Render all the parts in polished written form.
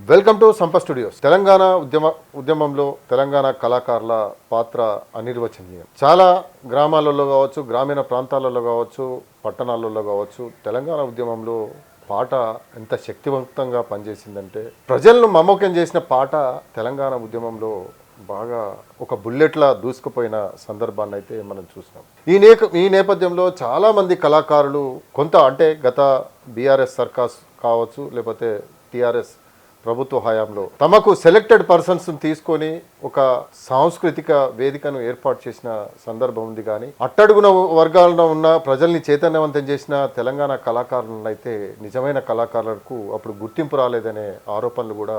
Welcome to Sampa studios. Telangana ఉద్యమంలో తెలంగాణ కళాకారుల పాత్ర అనిర్వచనీయం. చాలా గ్రామాలలో కావచ్చు, గ్రామీణ ప్రాంతాలలో కావచ్చు, పట్టణాలలో కావచ్చు, తెలంగాణ ఉద్యమంలో పాట ఎంత శక్తివంతంగా పనిచేసిందంటే, ప్రజలను మమోకం చేసిన పాట తెలంగాణ ఉద్యమంలో బాగా ఒక బుల్లెట్లా దూసుకుపోయిన సందర్భాన్ని అయితే మనం చూసినాం. ఈ నేపథ్యంలో చాలామంది కళాకారులు కొంత అంటే గత బీఆర్ఎస్ సర్కార్ కావచ్చు, లేకపోతే టీఆర్ఎస్ ప్రభుత్వ హయాంలో తమకు సెలెక్టెడ్ పర్సన్స్ తీసుకొని ఒక సాంస్కృతిక వేదికను ఏర్పాటు చేసిన సందర్భం ఉంది. కానీ అట్టడుగున వర్గాలలో ఉన్న ప్రజల్ని చైతన్యవంతం చేసిన తెలంగాణ కళాకారులను అయితే నిజమైన కళాకారులకు అప్పుడు గుర్తింపు రాలేదనే ఆరోపణలు కూడా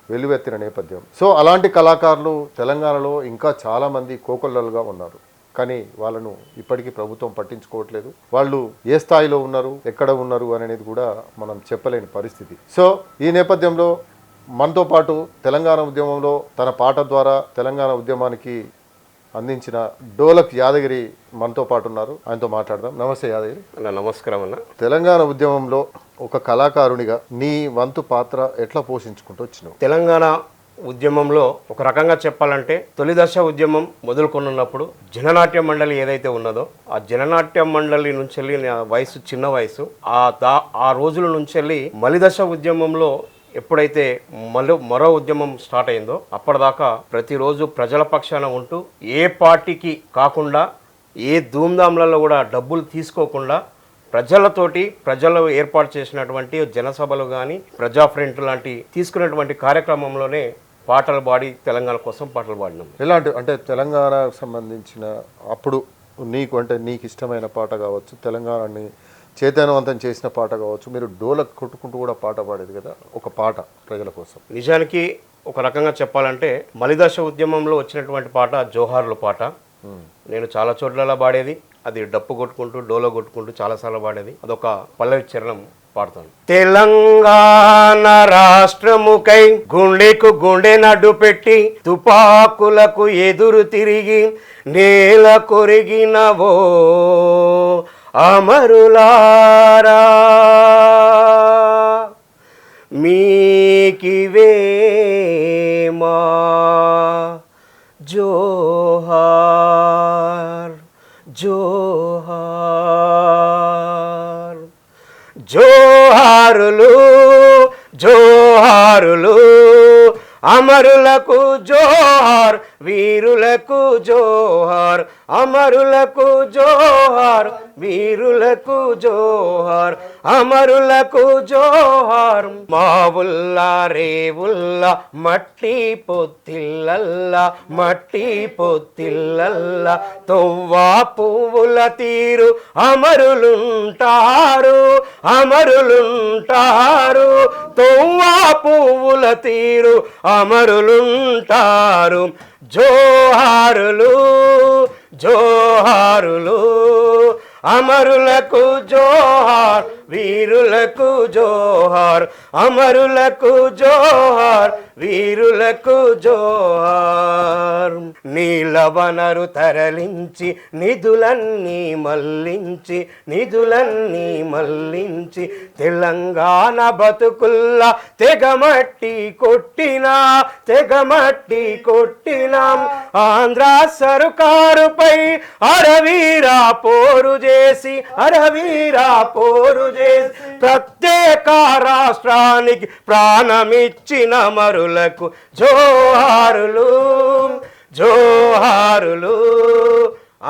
వెల్లువెత్తిన నేపథ్యం. సో అలాంటి కళాకారులు తెలంగాణలో ఇంకా చాలామంది కోకొల్లలుగా ఉన్నారు. కానీ వాళ్ళను ఇప్పటికీ ప్రభుత్వం పట్టించుకోవట్లేదు. వాళ్ళు ఏ స్థాయిలో ఉన్నారు, ఎక్కడ ఉన్నారు అనేది కూడా మనం చెప్పలేని పరిస్థితి. సో ఈ నేపథ్యంలో మనతో పాటు తెలంగాణ ఉద్యమంలో తన పాట ద్వారా తెలంగాణ ఉద్యమానికి అందించిన డోలక్ యాదగిరి మనతో పాటు ఉన్నారు. ఆయనతో మాట్లాడదాం. నమస్తే యాదగిరి. నమస్కారం అన్న. తెలంగాణ ఉద్యమంలో ఒక కళాకారునిగా నీ వంతు పాత్ర ఎట్లా పోషించుకుంటూ వచ్చినావు? తెలంగాణ ఉద్యమంలో ఒక రకంగా చెప్పాలంటే తొలి దశ ఉద్యమం మొదలుకొన్నప్పుడు జననాట్య మండలి ఏదైతే ఉన్నదో ఆ జననాట్య మండలి నుంచి వెళ్ళి వయసు చిన్న వయసు ఆ రోజుల నుంచి వెళ్ళి మలిదశ ఉద్యమంలో ఎప్పుడైతే మరో ఉద్యమం స్టార్ట్ అయిందో అప్పటిదాకా ప్రతిరోజు ప్రజల పక్షాన ఉంటూ ఏ పార్టీకి కాకుండా ఏ ధూమ్ధాంలలో కూడా డబ్బులు తీసుకోకుండా ప్రజలు ఏర్పాటు చేసినటువంటి జనసభలు కానీ ప్రజా ఫ్రంట్ లాంటి తీసుకున్నటువంటి కార్యక్రమంలోనే పాటలు పాడి తెలంగాణ కోసం పాటలు పాడినాం. ఎలాంటి అంటే తెలంగాణకు సంబంధించిన అప్పుడు నీకు ఇష్టమైన పాట కావచ్చు, తెలంగాణని చైతన్యవంతం చేసిన పాట కావచ్చు, మీరు డోలక్ కొట్టుకుంటూ కూడా పాట పాడేది కదా, ఒక పాట ప్రజల కోసం. నిజానికి ఒక రకంగా చెప్పాలంటే మలిదశ ఉద్యమంలో వచ్చినటువంటి పాట జోహార్లు పాట. నేను చాలా చోట్ల పాడేది, అది డప్పు కొట్టుకుంటూ డోలో కొట్టుకుంటూ చాలాసార్లు పాడేది. అదొక పల్లవి చరణం పాడుతాను. తెలంగాణ రాష్ట్రముకై గుండెకు గుండె నడ్డు పెట్టి తుపాకులకు ఎదురు తిరిగి నేల కొరిగినవో అమరులారా మీకివేమా జోహార్ జోహార్ జోహారులు జోహారులు అమరులకు జోహార్ వీరులకు జోహార్ అమరులకు జోహార్ వీరులకు జోహార్ అమరులకు జోహార్ మావుల్లా రేవుల్లా మట్టి పొత్తిల్లల్లా మట్టి పొత్తిల్లల్లా తొవ్వా పువ్వుల తీరు అమరులుంటారు అమరులుంటారు తొవ్వా పువ్వుల తీరు అమరులుంటారు జోహారులు జోహారులు అమరులకు జోహార్ వీరులకు జోహార్ అమరులకు జోహార్ వీరులకు జోహార్ నీలవనరు తరలించి నిధులన్నీ మళ్ళించి తెలంగాణ బతుకుల్లా తెగమట్టి కొట్టినాం ఆంధ్ర సర్కారుపై అరవీరా పోరు చేసి ప్రత్యేక రాష్ట్రానికి ప్రాణమిచ్చిన మరులకు జోహారులు జోహారులు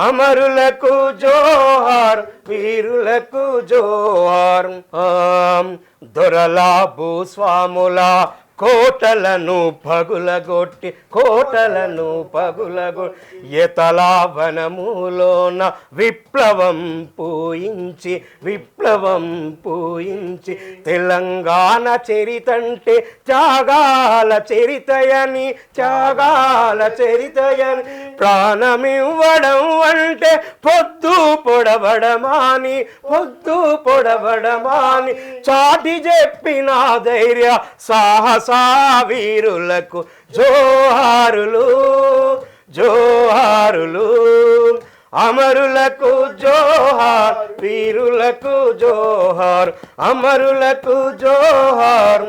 అమరులకు జోహార్ వీరులకు జోహార్ దొరలా భూస్వాముల కోటలను పగులగొట్టి ఎతలా వనములోన విప్లవం పూయించి తెలంగాణ చరితంటే త్యాగాల చరితయని ప్రాణమివ్వడం అంటే పొద్దు పొడవడమాని చాటి చెప్పిన ధైర్య సాహస వీరులకు జోహారులు జోహారులు అమరులకు జోహార్ వీరులకు జోహార్ అమరులకు జోహార్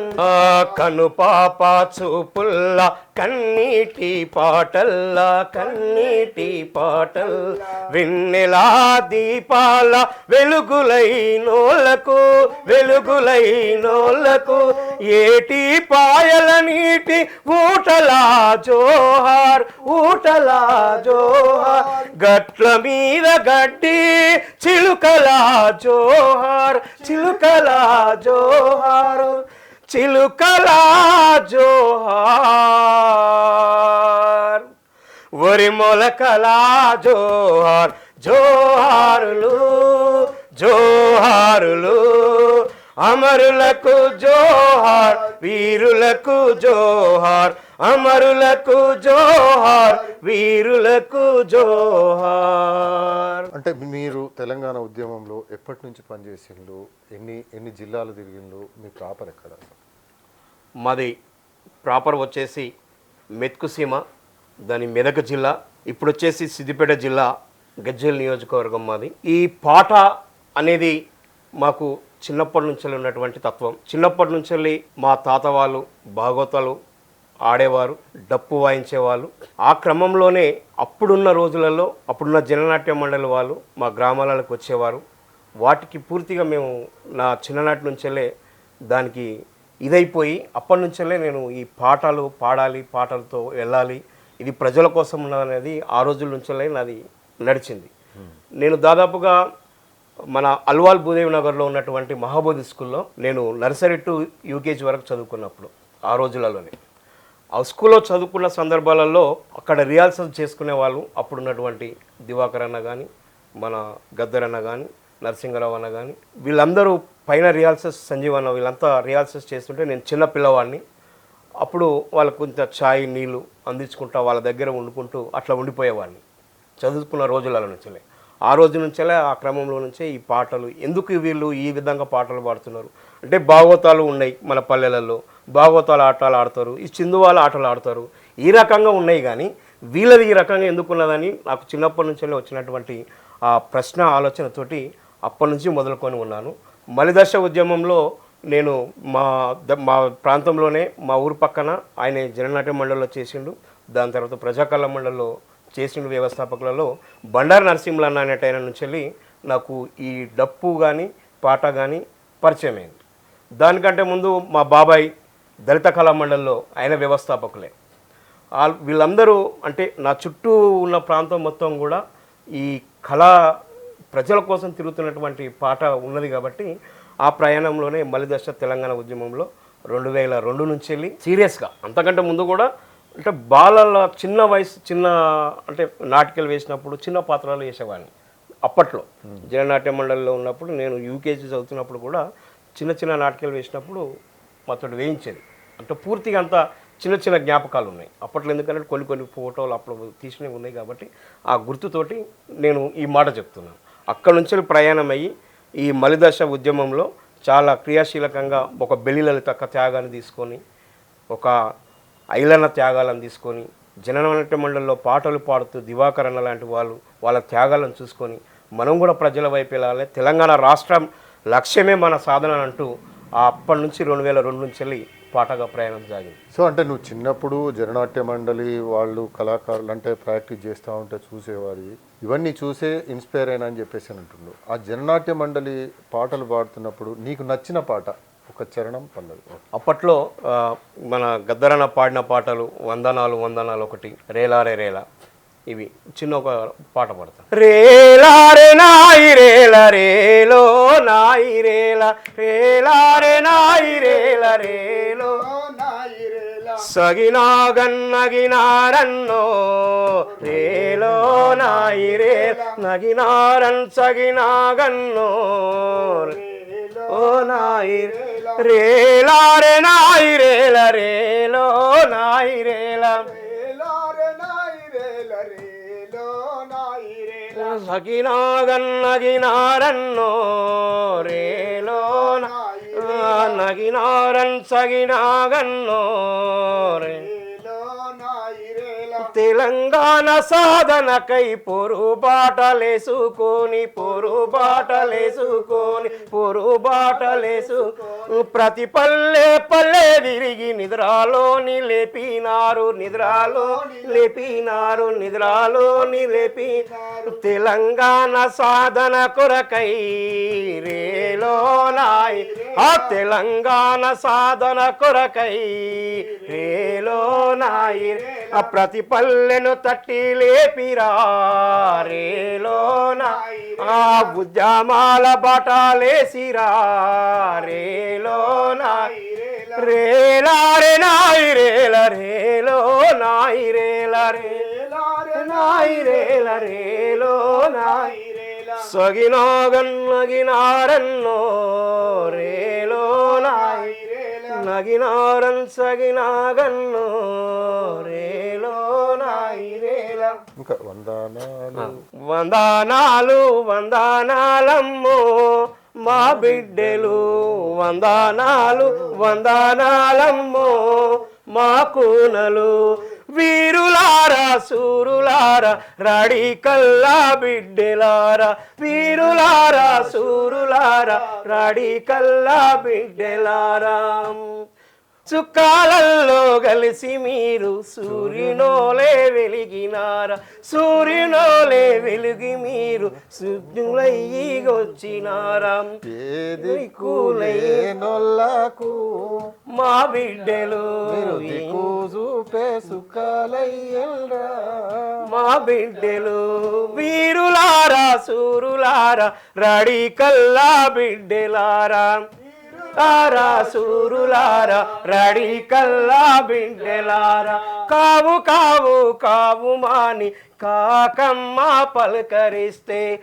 కను పాప చూపుల్ల కన్నీటి పాటల్లా కన్నీటి పాటల్ వెన్నెలా దీపాల వెలుగులైనోళ్లకు వెలుగులైనోళ్లకు ఏటి పాయల నీటి ఊటలా జోహార్ ఊటలా జోహార్ గట్ల మీద గడ్డి చిలుకలా జోహార్ చిలుకలా జోహార్ చిలుకలా జోహార్ వరి మొలకలా జోహార్ జోహారులు జోహారులు అమరులకు జోహార్ వీరులకు జోహార్ అమరులకు జోహార్ వీరులకు జోహార్. అంటే మీరు తెలంగాణ ఉద్యమంలో ఎప్పటి నుంచి పనిచేసిండ్రు, ఎన్ని జిల్లాలు తిరిగిండ్రు, మీ ప్రాపర్ ఎక్కడ? మాది ప్రాపర్ వచ్చేసి మెత్కుసీమ, దాని మెదక్ జిల్లా, ఇప్పుడు వచ్చేసి సిద్దిపేట జిల్లా గజ్వేల్ నియోజకవర్గం మాది. ఈ పాట అనేది మాకు చిన్నప్పటి నుంచి ఉన్నటువంటి తత్వం. చిన్నప్పటి నుంచి మా తాత వాళ్ళు భాగవతాలు ఆడేవారు, డప్పు వాయించేవాళ్ళు. ఆ క్రమంలోనే అప్పుడున్న రోజులలో అప్పుడున్న జననాట్య మండలి వాళ్ళు మా గ్రామాలకు వచ్చేవారు. వాటికి పూర్తిగా మేము నా చిన్ననాటి నుంచెల్లే దానికి ఇదైపోయి అప్పటి నుంచెల్లే నేను ఈ పాటలు పాడాలి, పాటలతో వెళ్ళాలి, ఇది ప్రజల కోసం ఉన్నదనేది ఆ రోజుల నుంచెల్లే నాది నడిచింది. నేను దాదాపుగా మన అల్వాల్ భూదేవి నగర్లో ఉన్నటువంటి మహాబోధి స్కూల్లో నేను నర్సరీ టు యూకేజీ వరకు చదువుకున్నప్పుడు ఆ రోజులలోనే ఆ స్కూల్లో చదువుకున్న సందర్భాలలో అక్కడ రిహార్సల్ చేసుకునే వాళ్ళు అప్పుడున్నటువంటి దివాకర్ అన్న కానీ, మన గద్దర్ అన్న కానీ, నరసింగరావు అన్న కానీ, వీళ్ళందరూ పైన రిహార్సల్స్, సంజీవ్ అన్న, వీళ్ళంతా రిహార్సల్స్ చేస్తుంటే నేను చిన్న పిల్లవాడిని. అప్పుడు వాళ్ళకు కొంత ఛాయ్ నీళ్ళు అందించుకుంటా వాళ్ళ దగ్గర వండుకుంటూ అట్లా ఉండిపోయేవాడిని చదువుకున్న రోజుల నుంచే. ఆ రోజు నుంచే ఆ క్రమంలో నుంచే ఈ పాటలు ఎందుకు వీళ్ళు ఈ విధంగా పాటలు పాడుతున్నారు అంటే భాగవతాలు ఉన్నాయి మన పల్లెలలో, భాగవతాలు ఆటలు ఆడతారు, ఈ చిందువాళ్ళ ఆటలు ఆడతారు, ఈ రకంగా ఉన్నాయి. కానీ వీళ్ళది ఈ రకంగా ఎందుకున్నదని నాకు చిన్నప్పటి నుంచే వచ్చినటువంటి ఆ ప్రశ్న ఆలోచనతోటి అప్పటి నుంచి మొదలుకొని ఉన్నాను. మలిదశ ఉద్యమంలో నేను మా ప్రాంతంలోనే మా ఊరు పక్కన ఆయన జననాట్య మండలిలో చేసిండు. దాని తర్వాత ప్రజాకళ మండలిలో చేసిన వ్యవస్థాపకులలో బండారు నరసింహులు అన్న అనేటైన నుంచి నాకు ఈ డప్పు కానీ పాట కానీ పరిచయం అయింది. దానికంటే ముందు మా బాబాయ్ దళిత కళా మండలిలో ఆయన వ్యవస్థాపకులే. వీళ్ళందరూ అంటే నా చుట్టూ ఉన్న ప్రాంతం మొత్తం కూడా ఈ కళా ప్రజల కోసం తిరుగుతున్నటువంటి పాట ఉన్నది కాబట్టి ఆ ప్రయాణంలోనే మలిదశ తెలంగాణ ఉద్యమంలో 2002 నుంచి వెళ్ళి సీరియస్గా, అంతకంటే ముందు కూడా అంటే బాలల చిన్న వయసు అంటే నాటికలు వేసినప్పుడు చిన్న పాత్రలు వేసేవాడిని. అప్పట్లో జననాట్య మండలిలో ఉన్నప్పుడు నేను యూకేజీ చదువుతున్నప్పుడు కూడా చిన్న నాటకాలు వేసినప్పుడు మాతో వేయించేది. అంటే పూర్తిగా అంత చిన్న జ్ఞాపకాలు ఉన్నాయి అప్పట్లో. ఎందుకంటే కొన్ని ఫోటోలు అప్పుడు తీసినవి ఉన్నాయి కాబట్టి ఆ గుర్తుతోటి నేను ఈ మాట చెప్తున్నాను. అక్కడి నుంచి ప్రయాణం అయ్యి ఈ మలిదశ ఉద్యమంలో చాలా క్రియాశీలకంగా ఒక బెల్లిలలిత త్యాగాన్ని తీసుకొని, ఒక ఐలన్న త్యాగాలను తీసుకొని, జననాట్య మండలిలో పాటలు పాడుతూ దివాకరణ లాంటి వాళ్ళ త్యాగాలను చూసుకొని మనం కూడా ప్రజల వైపు వెళ్ళాలి, తెలంగాణ రాష్ట్రం లక్ష్యమే మన సాధన అంటూ అప్పటి నుంచి 2002 నుంచి వెళ్ళి పాటగా ప్రయాణం సాగింది. సో అంటే నువ్వు చిన్నప్పుడు జననాట్య మండలి వాళ్ళు కళాకారులు అంటే ప్రాక్టీస్ చేస్తూ ఉంటే చూసేవారి, ఇవన్నీ చూసే ఇన్స్పైర్ అయినా అని చెప్పేసి అంటుండు. ఆ జననాట్య మండలి పాటలు పాడుతున్నప్పుడు నీకు నచ్చిన పాట ఒక చరణం పల్లవి? అప్పట్లో మన గద్దరన్న పాడిన పాటలు వందనాలు ఒకటి, రేలారే రేలా, ఇవి చిన్న ఒక పాట పాడతాను. రేలారే నాయి రేల రేలో నాయి రేల రేలారే నాయి రేల రేలో సగినాగన్నగినారన్నో రేలో నాయి రే నగినారన్ సగినాగన్నో ఓ నాయి రేలారే నాయి రేల రేలో నాయి రేల సగినాగన్నగినారన్నో రేలో నగినారన్ సగినాగన్నో తెలంగాణ సాధనకై పొరుబాటలేసుకొని ప్రతి పల్లె పల్లె తిరిగి నిద్రలోని లేపి తెలంగాణ సాధన కొరకై రేలోనాయ్ ఆ తెలంగాణ సాధన కొరకై రేలోనాయ్ ఆ ప్రతి పల్లెను తట్టి లేపిరా రేలోనాయ్ ఆ ఉద్యమాల బటాలేసిరా రేలోనాయ్ రేలారే నాయ్ రేల రేలో నాయ్ రేల నాయ్ రేల రేలో నాయ్ సగినారన్నో రేలో నాయ్ నగినారన్ సగినాగన్నో రేలో నాయ్ రేల ఇంకా వందనాలమ్మో మా బిడ్డలు వందనాలమ్మో మా కూనలు వీరులారా సూరులారా రాడి కల్లా బిడ్డెలారా వీరులారా సూరులారా రాడి కల్లా బిడ్డెలారా చుక్కాలల్లో కలిసి మీరు సూర్యునోలే వెలిగి మీరు శుద్ధులయ్యొచ్చినారా నొల్లకు మా బిడ్డలు చూపే సుఖాలయ్యరా మా బిడ్డలు వీరులారా సూరులారా రాడి కల్లా బిడ్డెలారా సూరులారా రడి కల్లా బిడ్డెలారా కావు మాని కాకమ్మ పలకరిస్తే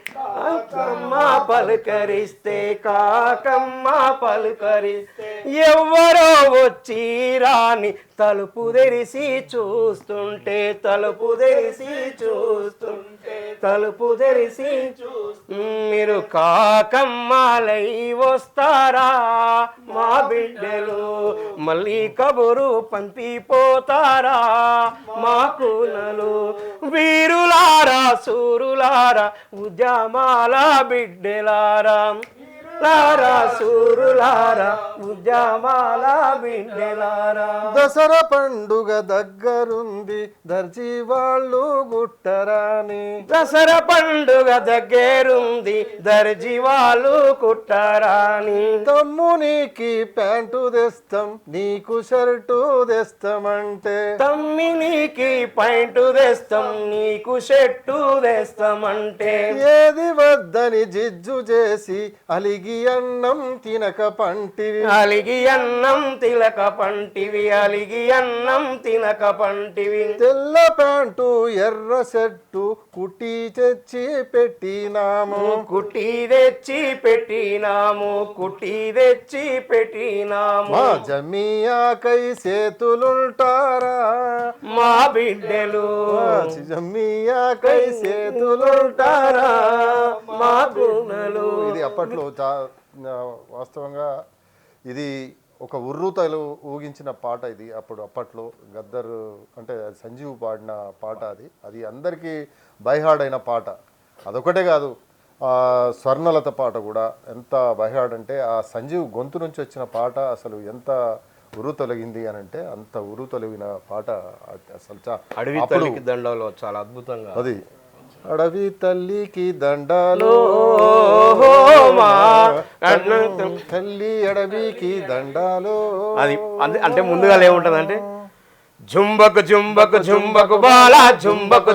కాకమ్మ పలకరిస్తే ఎవ్వరో వచ్చి రాని తలుపు తెరిసి చూస్తుంటే మీరు కాకమ్మలై వస్తారా మా బిడ్డలు మళ్ళీ కబురు పంపిపోతారా మా కూనలు వీరులారా సూరులారా ఉద్యమాల బిడ్డెలారా సూరులారా ఉద్యమాల బిడ్డెలారా దసరా పండుగ దగ్గరుంది దర్జీ వాళ్ళు గుట్టరాని దసరా పండుగ దగ్గరుంది దర్జీ వాళ్ళు కుట్టరాని తమ్మునికి ప్యాంటు తెస్తాం నీకు షర్టు తెస్తామంటే తమ్మినికి ప్యాంటు తెస్తాం నీకు షర్టు తెస్తామంటే ఏది వద్దని జిజ్జు చేసి అలిగి అన్నం తినక పంటివి తెల్ల ప్యాంటు ఎర్ర షర్టు కుట్టి తెచ్చి పెట్టినాము మా జమియాకై చేతులుంటారా మా బిడ్డలు జమియాకై చేతులుంటారా మా గుణలు ఇది అప్పట్లో వాస్తవంగా ఇది ఒక ఉర్రూతలు ఊగించిన పాట ఇది అప్పట్లో గద్దర్ అంటే సంజీవ్ పాడిన పాట అది అందరికీ బైహార్డ్ అయిన పాట అదొకటే కాదు స్వర్ణలత పాట కూడా ఎంత బైహార్డ్ అంటే ఆ సంజీవ్ గొంతు నుంచి వచ్చిన పాట అసలు ఎంత ఉరు తొలగింది అని అంటే అంత ఉరు తొలగిన పాట అసలు అడవి తల్లికి దండాలో చాలా అద్భుతంగా అది అడవి తల్లికి దండాలో తల్లి అడవికి దండాలో అది అంటే ముందుగా ఏముంటదంటే జుంబకు బాల జుంబకు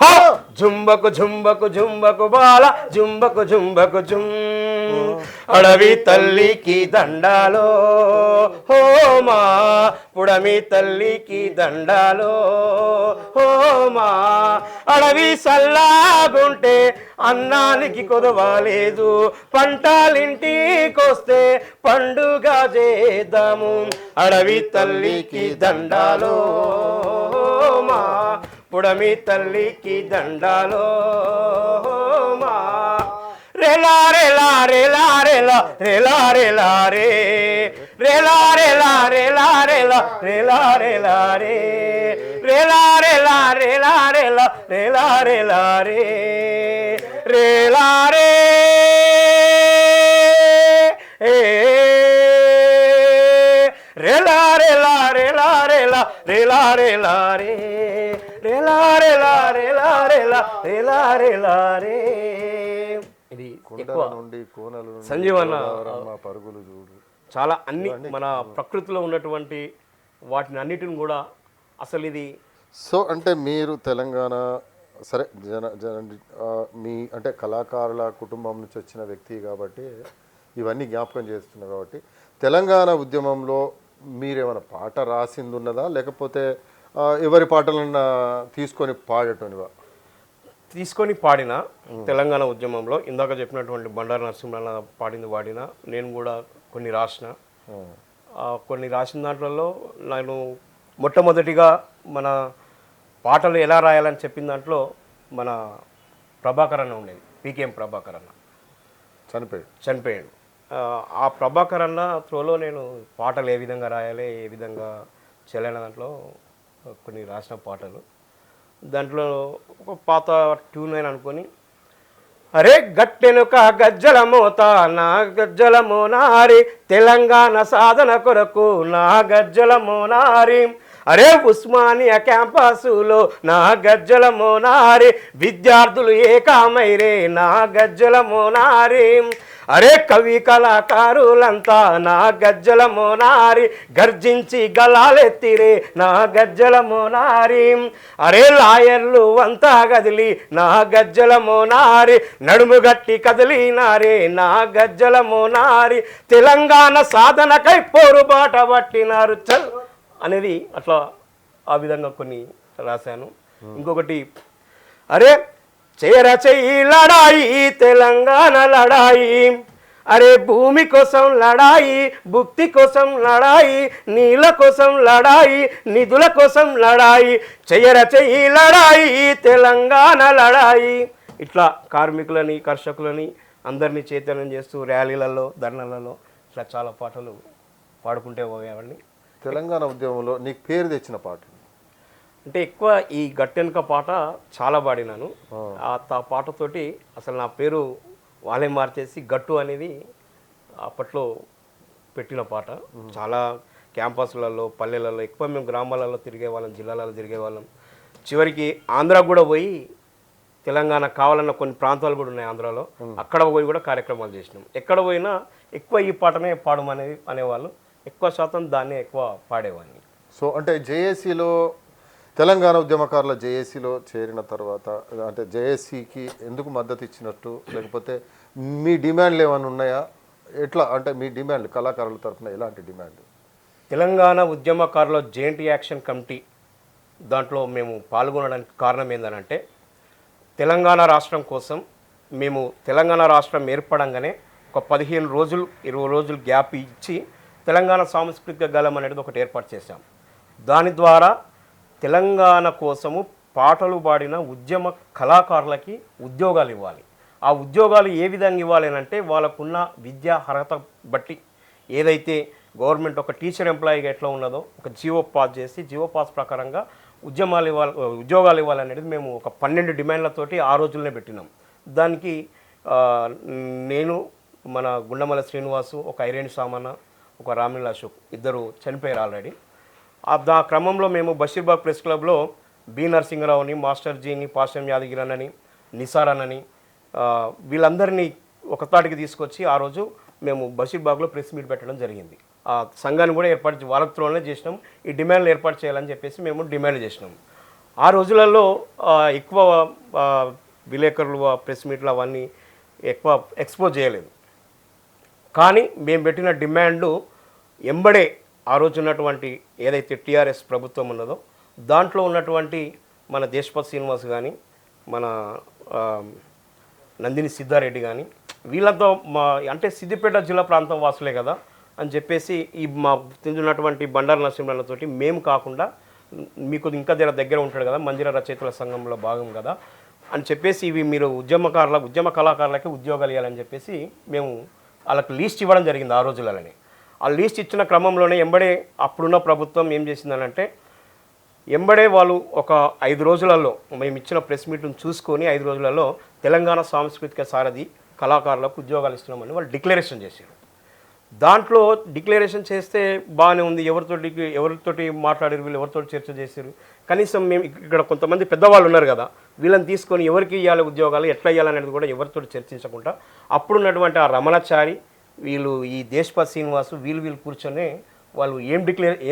హో జుంబకు బాల జుంబకు అడవి తల్లికి దండాలో హోమా పుడమి తల్లికి దండాలో హోమా అడవి సల్లాగుంటే అన్నానికి కొదవాలేదు పంటలింటికొస్తే పండుగ చేద్దాము అడవి తల్లికి దండాలో మా పుడమి తల్లికి దండాలో మా రెలా రెలా రెలా రెలా రెలా రెలా రే రేలా రేలా రేలా రేలా రేలా రేలా రే రేలా రేలా రేలా రేలా రేలా రేలా రే రేలా రే రేలా రేలా రేలా రేలా రేలా రేలా రే రేలా రేలా రేలా రేలా రేలా రేలా రే. ఇది కొండల నుండి కోనల నుండి సంజీవన్న గోదావరమ్మ పరుగులు చూడు. చాలా అన్ని మన ప్రకృతిలో ఉన్నటువంటి వాటిని అన్నిటిని కూడా అసలు ఇది. సో అంటే మీరు తెలంగాణ సరే మీ అంటే కళాకారుల కుటుంబం నుంచి వచ్చిన వ్యక్తి కాబట్టి ఇవన్నీ జ్ఞాపకం చేస్తున్నారు కాబట్టి తెలంగాణ ఉద్యమంలో మీరేమైనా పాట రాసింది ఉన్నదా లేకపోతే ఎవరి పాటలన్నా తీసుకొని పాడటనివా? తీసుకొని పాడిన తెలంగాణ ఉద్యమంలో ఇందాక చెప్పినటువంటి బండారు నరసింహ పాడింది వాడిన, నేను కూడా కొన్ని రాసిన. కొన్ని రాసిన దాంట్లో నేను మొట్టమొదటిగా మన పాటలు ఎలా రాయాలని చెప్పిన దాంట్లో మన ప్రభాకర్ అన్న ఉండేది, పీకేఎం ప్రభాకర్ అన్న చనిపోయాడు. ఆ ప్రభాకర్ అన్న త్రోలో నేను పాటలు ఏ విధంగా రాయాలి ఏ విధంగా చేయాలనే దాంట్లో కొన్ని రాసిన పాటలు. దాంట్లో ఒక పాత ట్యూన్ అని అనుకొని, అరే గట్టెనుక గజ్జల మోత నా గజ్జల మోనారి తెలంగాణ సాధన కొరకు నా గజ్జల మోనారి, అరే ఉస్మానియా క్యాంపసులో నా గజ్జల మోనారి విద్యార్థులు ఏకామైరే నా గజ్జల మోనారి, అరే కవి కళాకారులంతా నా గజ్జల మోనారి గర్జించి గలాలెత్తిరే నా గజ్జల మోనారి, అరే లాయర్లు అంతా కదిలి నా గజ్జల మోనారి నడుము గట్టి కదిలినారే నా గజ్జల మోనారి తెలంగాణ సాధనకై పోరుబాట పట్టినారు చల్ అనేది అట్లా ఆ విధంగా కొన్ని రాశాను. ఇంకొకటి, అరే చేర చెయ్యి లడాయి తెలంగాణ లడాయి, అరే భూమి కోసం లడాయి భుక్తి కోసం లడాయి నీళ్ళ కోసం లడాయి నిధుల కోసం లడాయి చెయ్యర చెయ్యి లడాయి తెలంగాణ లడాయి. ఇట్లా కార్మికులని కర్షకులని అందరినీ చైతన్యం చేస్తూ ర్యాలీలలో ధర్నాలలో ఇట్లా చాలా పాటలు పాడుకుంటే పోయేవాడిని. తెలంగాణ ఉద్యమంలో నీకు పేరు తెచ్చిన పాటలు అంటే ఎక్కువ ఈ గట్టెనక పాట చాలా పాడినాను. ఆ పాటతోటి అసలు నా పేరు వాళ్ళే మార్చేసి గట్టు అనేది అప్పట్లో పెట్టిన పాట. చాలా క్యాంపస్లలో పల్లెలలో ఎక్కువ మేము గ్రామాలలో తిరిగే వాళ్ళం, జిల్లాలలో తిరిగే వాళ్ళం. చివరికి ఆంధ్రాకు కూడా పోయి తెలంగాణ కావాలన్న కొన్ని ప్రాంతాలు కూడా ఉన్నాయి ఆంధ్రాలో, అక్కడ పోయి కూడా కార్యక్రమాలు చేసినాం. ఎక్కడ పోయినా ఎక్కువ ఈ పాటనే పాడమనేది అనేవాళ్ళు, ఎక్కువ శాతం దాన్నే ఎక్కువ పాడేవాడిని. సో అంటే జేఏసీలో తెలంగాణ ఉద్యమకారుల జేఏసీలో చేరిన తర్వాత అంటే జేఏసీకి ఎందుకు మద్దతు ఇచ్చినట్టు, లేకపోతే మీ డిమాండ్లు ఏమైనా ఉన్నాయా? ఎట్లా అంటే మీ డిమాండ్లు కళాకారుల తరఫున ఎలాంటి డిమాండ్? తెలంగాణ ఉద్యమకారుల జాయింట్ యాక్షన్ కమిటీ దాంట్లో మేము పాల్గొనడానికి కారణం ఏంటంటే, తెలంగాణ రాష్ట్రం కోసం మేము తెలంగాణ రాష్ట్రం ఏర్పడంగానే ఒక 15 రోజులు 20 రోజులు గ్యాప్ ఇచ్చి తెలంగాణ సాంస్కృతిక గలం అనేది ఒకటి ఏర్పాటు చేశాం. దాని ద్వారా తెలంగాణ కోసము పాటలు పాడిన ఉద్యమ కళాకారులకి ఉద్యోగాలు ఇవ్వాలి. ఆ ఉద్యోగాలు ఏ విధంగా ఇవ్వాలి అంటే, వాళ్ళకున్న విద్యా అర్హత బట్టి ఏదైతే గవర్నమెంట్ ఒక టీచర్ ఎంప్లాయీగా ఎట్లా ఉన్నదో ఒక జీవో పాస్ చేసి జీవో పాస్ ప్రకారంగా ఉద్యోగాలు ఇవ్వాలనేది మేము ఒక 12 డిమాండ్లతోటి ఆ రోజుల్లోనే పెట్టినాం. దానికి నేను మన గుండమల శ్రీనివాసు, ఒక ఐరేణి సామన్న, ఒక రామిల్ అశోక్ ఇద్దరు చనిపోయారు ఆల్రెడీ. ఆ క్రమంలో మేము బషీర్బాగ్ ప్రెస్ క్లబ్లో బి నరసింహరావుని, మాస్టర్ జీని, పాశం యాదగిరన్నని, నిసార్ అన్నని వీళ్ళందరినీ ఒక తాటికి తీసుకొచ్చి ఆ రోజు మేము బషీర్బాగ్లో ప్రెస్ మీట్ పెట్టడం జరిగింది. ఆ సంఘాన్ని కూడా వాళ్ళ త్రోనే చేసినాం. ఈ డిమాండ్లు ఏర్పాటు చేయాలని చెప్పేసి మేము డిమాండ్ చేసినాం. ఆ రోజులలో ఎక్కువ విలేకరులు ప్రెస్ మీట్లు అవన్నీ ఎక్కువ ఎక్స్పోజ్ చేయలేదు. కానీ మేము పెట్టిన డిమాండ్లు ఎంబడే ఆ రోజు ఉన్నటువంటి ఏదైతే టీఆర్ఎస్ ప్రభుత్వం ఉన్నదో దాంట్లో ఉన్నటువంటి మన దేశపతి శ్రీనివాస్ కానీ, మన నందిని సిద్ధారెడ్డి కానీ వీళ్ళంతా అంటే సిద్దిపేట జిల్లా ప్రాంతం వాసులే కదా అని చెప్పేసి ఈ మా తింటున్నటువంటి బండారు నరసింహతోటి మేము కాకుండా మీకు ఇంకా దగ్గర ఉంటాడు కదా మంజీరా రచయితల సంఘంలో భాగం కదా అని చెప్పేసి ఇవి మీరు ఉద్యమ కళాకారులకి ఉద్యోగాలు ఇవ్వాలని చెప్పేసి మేము వాళ్ళకి లీస్ట్ ఇవ్వడం జరిగింది ఆ రోజులలోనే. ఆ లిస్ట్ ఇచ్చిన క్రమంలోనే ఎంబడే అప్పుడున్న ప్రభుత్వం ఏం చేసిందనంటే ఎంబడే వాళ్ళు ఒక 5 రోజులలో మేము ఇచ్చిన ప్రెస్ మీట్ను చూసుకొని 5 రోజులలో తెలంగాణ సాంస్కృతిక సారథి కళాకారులకు ఉద్యోగాలు ఇస్తున్నామని వాళ్ళు డిక్లరేషన్ చేశారు. దాంట్లో డిక్లరేషన్ చేస్తే బాగానే ఉంది, ఎవరితోటి మాట్లాడారు, వీళ్ళు ఎవరితో చర్చ చేశారు. కనీసం మేము ఇక్కడ కొంతమంది పెద్దవాళ్ళు ఉన్నారు కదా, వీళ్ళని తీసుకొని ఎవరికి ఇవ్వాలి ఉద్యోగాలు, ఎట్లా ఇవ్వాలనేది కూడా ఎవరితో చర్చించకుండా అప్పుడున్నటువంటి ఆ రమణాచారి, వీళ్ళు ఈ దేశపతి శ్రీనివాసు, వీళ్ళు కూర్చొని వాళ్ళు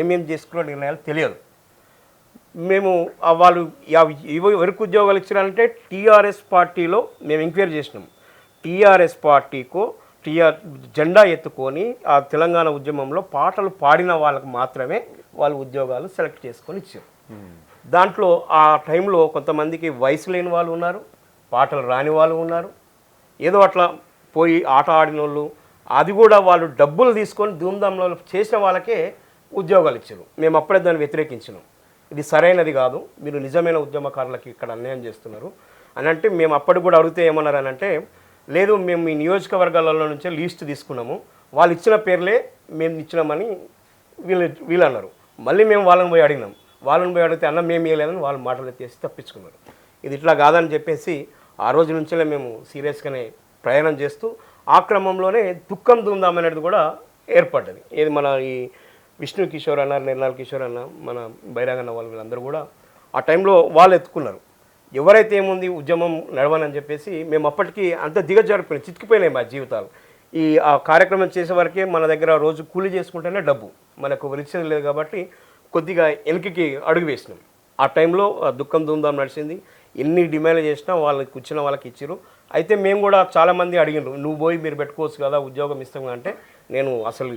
ఏమేం చేసుకున్న నిర్ణయాలు తెలియదు. మేము వాళ్ళు ఎవరికి ఉద్యోగాలు ఇచ్చారంటే టీఆర్ఎస్ పార్టీలో మేము ఎంక్వైరీ చేసినాం. టీఆర్ఎస్ పార్టీకు జెండా ఎత్తుకొని ఆ తెలంగాణ ఉద్యమంలో పాటలు పాడిన వాళ్ళకు మాత్రమే వాళ్ళు ఉద్యోగాలు సెలెక్ట్ చేసుకొని ఇచ్చారు. దాంట్లో ఆ టైంలో కొంతమందికి వయసు లేని వాళ్ళు ఉన్నారు, పాటలు రాని వాళ్ళు ఉన్నారు, ఏదో అట్లా పోయి ఆట ఆడిన వాళ్ళు, అది కూడా వాళ్ళు డబ్బులు తీసుకొని ధూమ్ధాంలో చేసిన వాళ్ళకే ఉద్యోగాలు ఇచ్చారు. మేము అప్పుడే దాన్ని వ్యతిరేకించినాం. ఇది సరైనది కాదు, మీరు నిజమైన ఉద్యమకారులకి ఇక్కడ అన్యాయం చేస్తున్నారు అని అంటే మేము అప్పటికి కూడా అడిగితే ఏమన్నారు అని అంటే, లేదు మేము మీ నియోజకవర్గాలలో నుంచే లిస్ట్ తీసుకున్నాము, వాళ్ళు ఇచ్చిన పేర్లే మేము ఇచ్చినామని వీళ్ళు అన్నారు. మళ్ళీ మేము వాళ్ళని పోయి అడిగితే అన్న మేము ఇవ్వలేదని వాళ్ళు మాటలు ఎత్తేసి తప్పించుకున్నారు. ఇది ఇట్లా కాదని చెప్పేసి ఆ రోజు నుంచే మేము సీరియస్గానే ప్రయాణం చేస్తూ ఆ క్రమంలోనే దుఃఖం ధూమ్ధాం అనేది కూడా ఏర్పడ్డది. ఏది మన ఈ విష్ణు కిషోర్ అన్న, నిర్మల్ కిషోర్ అన్న, మన బైరాగన్న వాళ్ళు వీళ్ళందరూ కూడా ఆ టైంలో వాళ్ళు ఎత్తుకున్నారు. ఎవరైతే ఏముంది ఉద్యమం నడవనని చెప్పేసి మేము అప్పటికి అంత దిగజారిపోయినాయి, చితికిపోయినాయి మా జీవితాలు. ఆ కార్యక్రమం చేసే వరకే మన దగ్గర రోజు కూలీ చేసుకుంటేనే డబ్బు, మనకు రిక్ష లేదు కాబట్టి కొద్దిగా వెనక్కి అడుగు వేసినాం. ఆ టైంలో దుఃఖం ధూమ్ధాం నడిచింది. ఎన్ని డిమాండ్లు చేసినా వాళ్ళకి వచ్చిన వాళ్ళకి ఇచ్చారు. అయితే మేము కూడా చాలామంది అడిగినారు, నువ్వు పోయి మీరు పెట్టుకోవచ్చు కదా ఉద్యోగం ఇస్తాం అంటే, నేను అసలు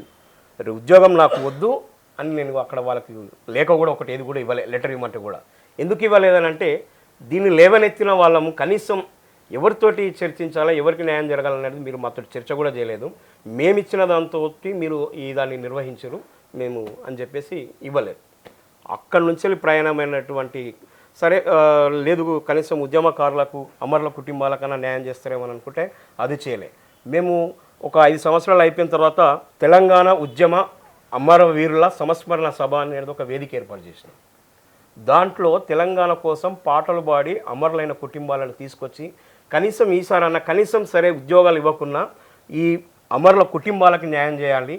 ఉద్యోగం నాకు వద్దు అని నేను అక్కడ వాళ్ళకి లేఖ కూడా ఒకటి ఏది కూడా ఇవ్వలే, లెటర్ ఇవ్వమంటే కూడా. ఎందుకు ఇవ్వలేదని అంటే, దీన్ని లేవనెత్తిన వాళ్ళము కనీసం ఎవరితోటి చర్చించాలా, ఎవరికి న్యాయం జరగాలనేది మీరు మాతో చర్చ కూడా చేయలేదు, మేమిచ్చిన దాంతో మీరు దాన్ని నిర్వహించరు మేము అని చెప్పేసి ఇవ్వలేదు. అక్కడి నుంచి ప్రయాణమైనటువంటి సరే లేదు కనీసం ఉద్యమకారులకు అమరుల కుటుంబాలకన్నా న్యాయం చేస్తారేమని అనుకుంటే అది చేయలే. మేము ఒక 5 సంవత్సరాలు అయిపోయిన తర్వాత తెలంగాణ ఉద్యమ అమరవీరుల సంస్మరణ సభ అనేది ఒక వేదిక ఏర్పాటు చేసినాం. దాంట్లో తెలంగాణ కోసం పాటలు పాడి అమరులైన కుటుంబాలను తీసుకొచ్చి కనీసం ఈసారన్నా కనీసం సరే ఉద్యోగాలు ఇవ్వకున్నా ఈ అమరుల కుటుంబాలకు న్యాయం చేయాలి,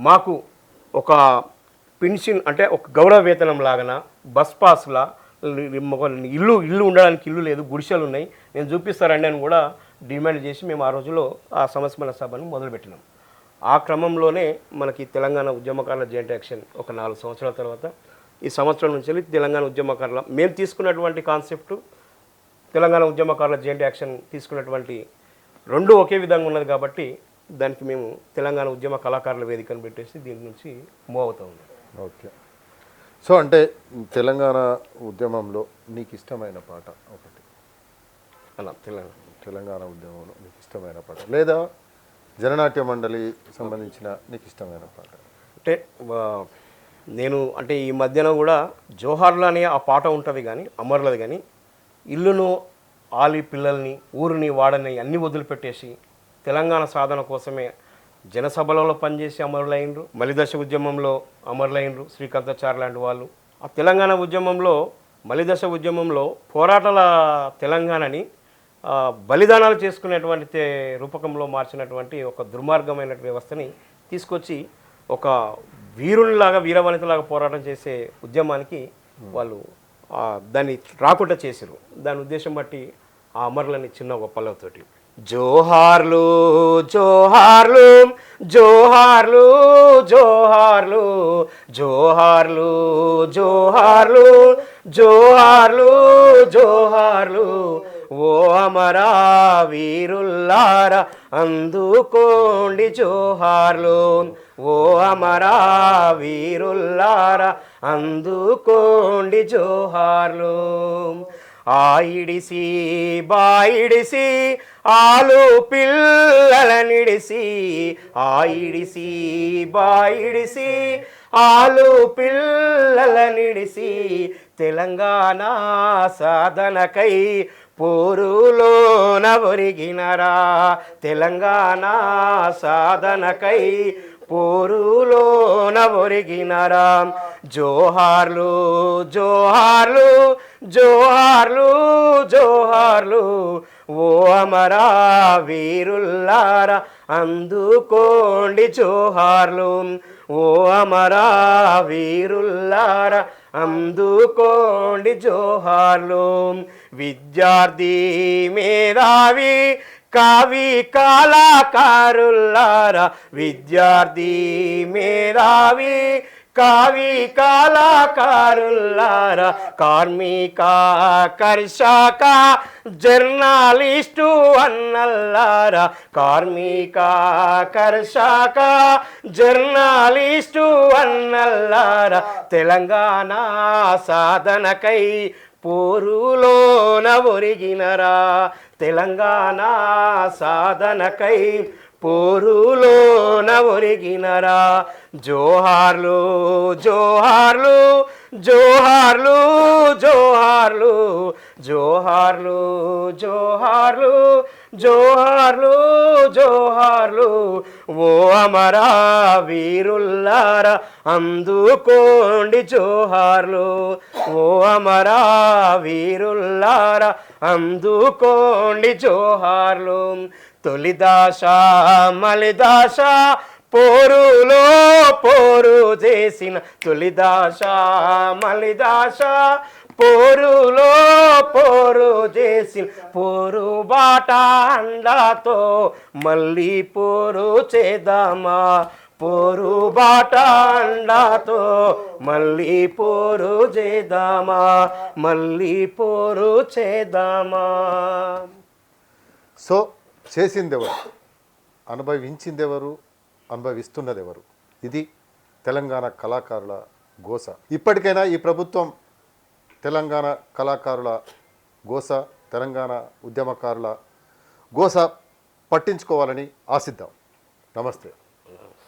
మాకు ఒక పెన్షన్ అంటే ఒక గౌరవ వేతనం లాగన, బస్ పాస్లా, ఇల్లు ఉండడానికి ఇల్లు లేదు, గుడిసెలు ఉన్నాయి, నేను చూపిస్తారండి అని కూడా డిమాండ్ చేసి మేము ఆ రోజులో ఆ సంస్మరణ సభను మొదలుపెట్టినాం. ఆ క్రమంలోనే మనకి తెలంగాణ ఉద్యమకారుల జాయింట్ యాక్షన్ ఒక 4 సంవత్సరాల తర్వాత ఈ సంవత్సరం నుంచి తెలంగాణ ఉద్యమకారుల మేము తీసుకున్నటువంటి కాన్సెప్టు తెలంగాణ ఉద్యమకారుల జాయింట్ యాక్షన్ తీసుకున్నటువంటి రెండు ఒకే విధంగా ఉన్నది కాబట్టి దానికి మేము తెలంగాణ ఉద్యమ కళాకారుల వేదికను పెట్టేసి దీని నుంచి మూవ్ అవుతా ఉన్నాం. ఓకే, సో అంటే తెలంగాణ ఉద్యమంలో నీకు ఇష్టమైన పాట ఒకటి అలా తెలంగాణ ఉద్యమంలో నీకు ఇష్టమైన పాట, లేదా జననాట్య మండలి సంబంధించిన నీకు ఇష్టమైన పాట? అంటే నేను అంటే ఈ మధ్యన కూడా జోహార్లు అనే ఆ పాట ఉంటుంది కానీ అమరులది, కానీ ఇల్లును ఆలి పిల్లల్ని ఊరిని వాడని అన్నీ వదిలిపెట్టేసి తెలంగాణ సాధన కోసమే జనసభలలో పనిచేసి అమరులైనరు, మలిదశ ఉద్యమంలో అమరులైనరు శ్రీకాంతాచార్య లాంటి వాళ్ళు. ఆ తెలంగాణ ఉద్యమంలో మలిదశ ఉద్యమంలో పోరాటాల తెలంగాణని బలిదానాలు చేసుకునేటువంటి రూపకంలో మార్చినటువంటి ఒక దుర్మార్గమైన వ్యవస్థని తీసుకొచ్చి ఒక వీరునిలాగా వీరవనితలాగా పోరాటం చేసే ఉద్యమానికి వాళ్ళు దాన్ని రాకుండా చేశారు. దాని ఉద్దేశం బట్టి ఆ అమరులని చిన్న ఒక పల్లవితోటి జోహార్లు జోహార్లు జోహార్లు జోహార్లు జోహార్లు జోహార్లు జోహార్లు జోహార్లు ఓ అమరా వీరుల్లారా అందుకోండి జోహార్లు, ఓ అమరా వీరుల్లారా అందుకోండి జోహార్లు. ఆయిడిసి బాయిడిసి ఆలు పిల్లలనిడిసి, ఆయిడిసి బాయిడిసి ఆలు పిల్లలనిడిసి తెలంగాణ సాధనకై పోరులోన ఒరిగినరా, తెలంగాణ సాధనకై పోరులోన ఒరిగినరా జోహార్లు జోహార్లు జోహార్లు జోహార్లు ఓ అమరా వీరుల్లారా అందుకోండి జోహార్లు ఓ అమరా వీరుల్లారా అందుకోండి జోహార్లు విద్యార్థి మేధావి కవి కళాకారులారా విద్యార్థి మేధావి కవి కళాకారులారా కార్మిక కర్షక జర్నలిస్టు అన్నల్లారా కార్మిక కర్షక జర్నలిస్టు అన్నల్లారా తెలంగాణ సాధనకై పోరులోన ఒరిగినరా తెలంగాణ సాధనకై పోరులోన ఒరిగినరా జోహార్లు జోహార్లు జోహార్లు జోహార్లు జోహార్లు జోహార్లు జోహార్లు జోహార్లు ఓ అమరా వీరుల్లారా అందుకోండి జోహార్లు ఓ అమరా వీరుల్లారా అందుకోండి జోహార్లు తొలిదాశ మలిదాశ పోరులో పోరు చేసిన తొలిదాశ మలిదాశ పోరులో పోరు చేసిన పోరు బాట అండాతో మళ్ళీ పోరు చేద్దామా పోరు బాట అండాతో మళ్ళీ పోరు చేద్దామా మళ్ళీ పోరు చేద్దామా. సో చేసిందెవరు, అనుభవించిందెవరు, అనుభవిస్తున్నదెవరు? ఇది తెలంగాణ కళాకారుల గోస. ఇప్పటికైనా ఈ ప్రభుత్వం తెలంగాణ కళాకారుల గోస, తెలంగాణ ఉద్యమకారుల గోస పట్టించుకోవాలని ఆశిద్దాం. నమస్తే.